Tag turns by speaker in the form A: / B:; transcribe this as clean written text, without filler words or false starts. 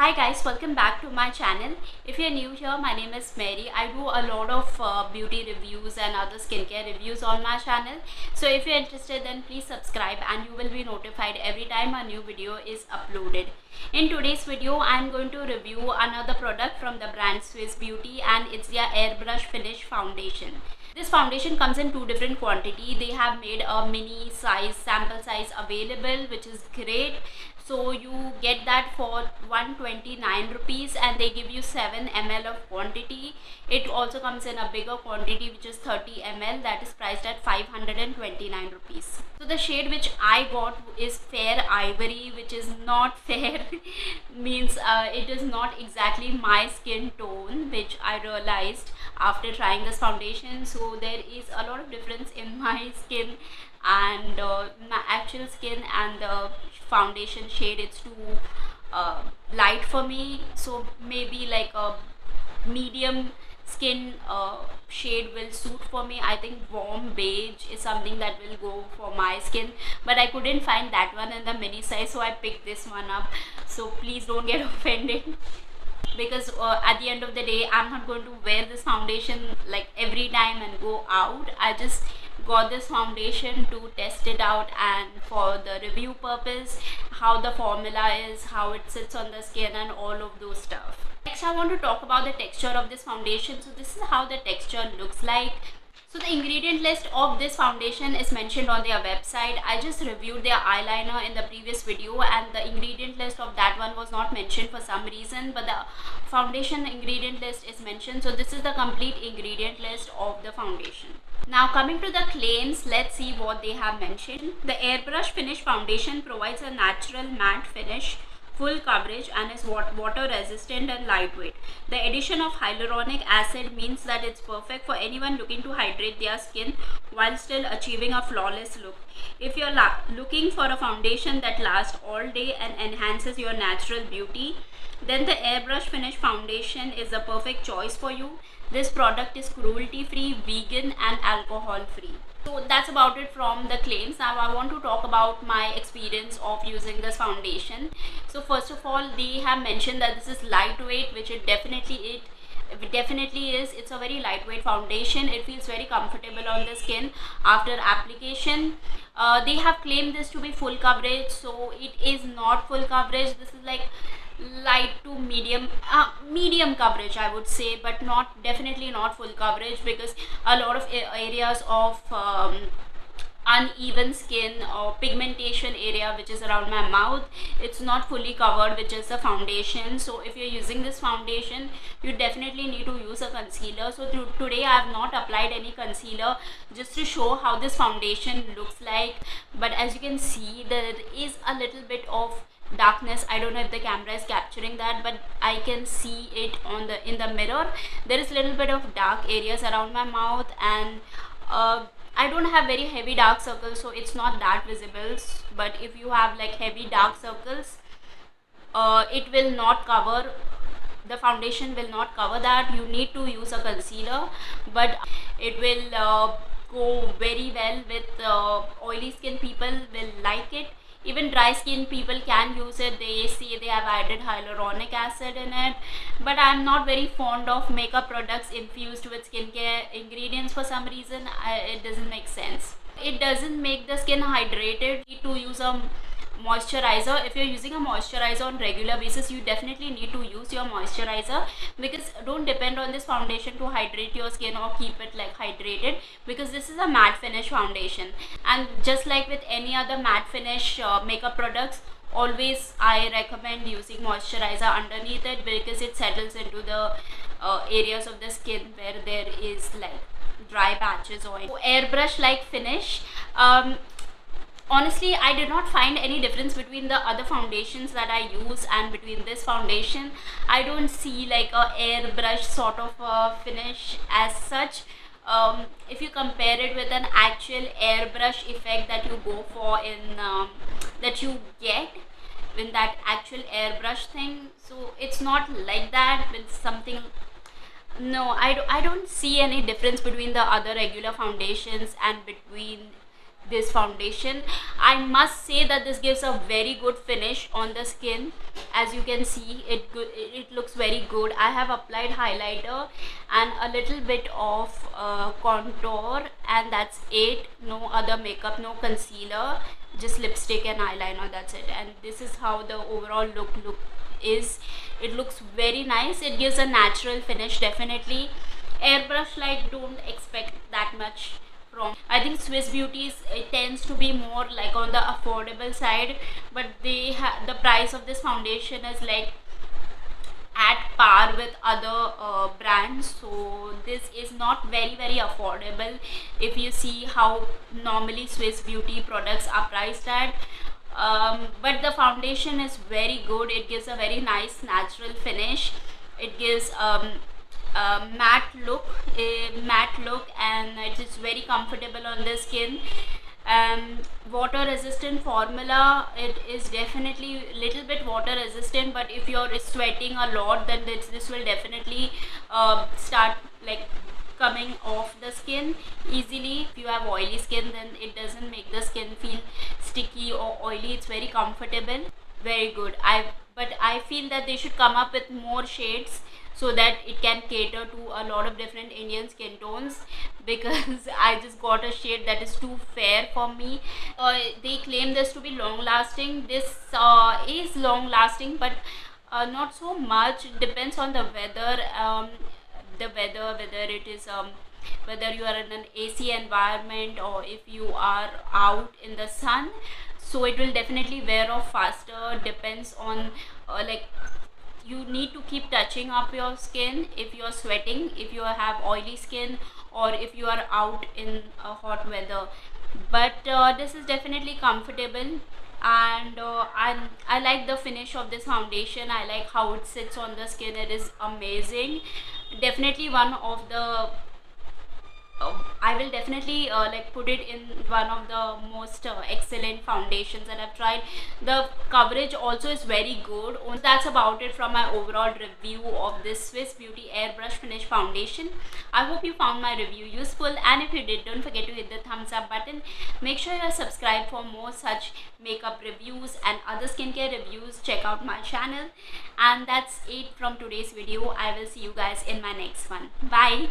A: Hi guys, welcome back to my channel. If you're new here, my name is Mary. I do a lot of beauty reviews and other skincare reviews on my channel. So if you're interested, then please subscribe and you will be notified every time a new video is uploaded. In today's video, I'm going to review another product from the brand Swiss Beauty, and it's their Airbrush Finish Foundation. This foundation comes in two different quantity. They have made a mini size sample size available, which is great. So you get that for 129 rupees and they give you 7 ml of quantity. It also comes in a bigger quantity, which is 30 ml, that is priced at 529 rupees. So the shade which I got is Fair Ivory, which is not fair means it is not exactly my skin tone, which I realized after trying this foundation. So there is a lot of difference in my skin and my actual skin and the foundation shade. It's too light for me, so maybe like a medium skin shade will suit for me. I think warm beige is something that will go for my skin, but I couldn't find that one in the mini size, so I picked this one up. So please don't get offended, because at the end of the day I'm not going to wear this foundation like every time and go out. I just got this foundation to test it out and for the review purpose, how the formula is, how it sits on the skin and all of those stuff. Next, I want to talk about the texture of this foundation. So this is how the texture looks like. So the ingredient list of this foundation is mentioned on their website. I just reviewed their eyeliner in the previous video and the ingredient list of that one was not mentioned for some reason, but the foundation ingredient list is mentioned. So this is the complete ingredient list of the foundation. Now coming to the claims, let's see what they have mentioned. The Airbrush Finish Foundation provides a natural matte finish, full coverage, and is water resistant and lightweight. The addition of hyaluronic acid means that it's perfect for anyone looking to hydrate their skin while still achieving a flawless look. If you're looking for a foundation that lasts all day and enhances your natural beauty, then the Airbrush Finish Foundation is the perfect choice for you. This product is cruelty free, vegan and alcohol free. So that's about it from the claims. Now I want to talk about my experience of using this foundation. So first of all, they have mentioned that this is lightweight, which it definitely is. It's a very lightweight foundation. It feels very comfortable on the skin after application. They have claimed this to be full coverage, so it is not full coverage. This is like light to medium coverage, I would say, but definitely not full coverage, because a lot of areas of uneven skin or pigmentation area which is around my mouth, it's not fully covered, which is the foundation. So if you're using this foundation, you definitely need to use a concealer. So today I have not applied any concealer, just to show how this foundation looks like. But as you can see, there is a little bit of darkness. I don't know if the camera is capturing that, but I can see it in the mirror. There is a little bit of dark areas around my mouth, and I don't have very heavy dark circles, so it's not that visible. But if you have like heavy dark circles, it will not cover, the foundation will not cover that. You need to use a concealer, but it will go very well with oily skin. People will like it. Even dry skin people can use it. They say they have added hyaluronic acid in it, but I'm not very fond of makeup products infused with skincare ingredients for some reason. It doesn't make sense. It doesn't make the skin hydrated. You need to use a moisturizer. If you're using a moisturizer on regular basis, you definitely need to use your moisturizer, because don't depend on this foundation to hydrate your skin or keep it like hydrated, because this is a matte finish foundation. And just like with any other matte finish makeup products, always I recommend using moisturizer underneath it, because it settles into the areas of the skin where there is like dry patches or airbrush like finish. Honestly, I did not find any difference between the other foundations that I use and between this foundation. I don't see like a airbrush sort of a finish as such. If you compare it with an actual airbrush effect that you go for in that you get in that actual airbrush thing, so it's not like that with something. No, I don't see any difference between the other regular foundations and between this foundation. I must say that this gives a very good finish on the skin. As you can see, it looks very good. I have applied highlighter and a little bit of contour, and that's it. No other makeup, no concealer, just lipstick and eyeliner, that's it. And this is how the overall look is. It looks very nice. It gives a natural finish. Definitely airbrush, like, don't expect that much from. I think Swiss Beauty it tends to be more like on the affordable side, but they have the price of this foundation is like at par with other brands, so this is not very affordable if you see how normally Swiss Beauty products are priced at. But the foundation is very good. It gives a very nice natural finish. It gives a matte look, and it is very comfortable on the skin. Water resistant formula. It is definitely little bit water resistant, but if you're sweating a lot, then this will definitely start like coming off the skin easily. If you have oily skin, then it doesn't make the skin feel sticky or oily. It's very comfortable, very good. But I feel that they should come up with more shades so that it can cater to a lot of different Indian skin tones, because I just got a shade that is too fair for me. They claim this to be long lasting. This is long lasting, but not so much. It depends on the weather. Whether it is whether you are in an AC environment or if you are out in the sun, so it will definitely wear off faster. Depends on like, you need to keep touching up your skin if you are sweating, if you have oily skin, or if you are out in a hot weather. But this is definitely comfortable, and I like the finish of this foundation. I like how it sits on the skin. It is amazing. Definitely one of the I will definitely like put it in one of the most excellent foundations that I've tried. The coverage also is very good. That's about it from my overall review of this Swiss Beauty Airbrush Finish Foundation. I hope you found my review useful, and if you did, don't forget to hit the thumbs up button. Make sure you're subscribed for more such makeup reviews and other skincare reviews. Check out my channel. And that's it from today's video. I will see you guys in my next one. Bye.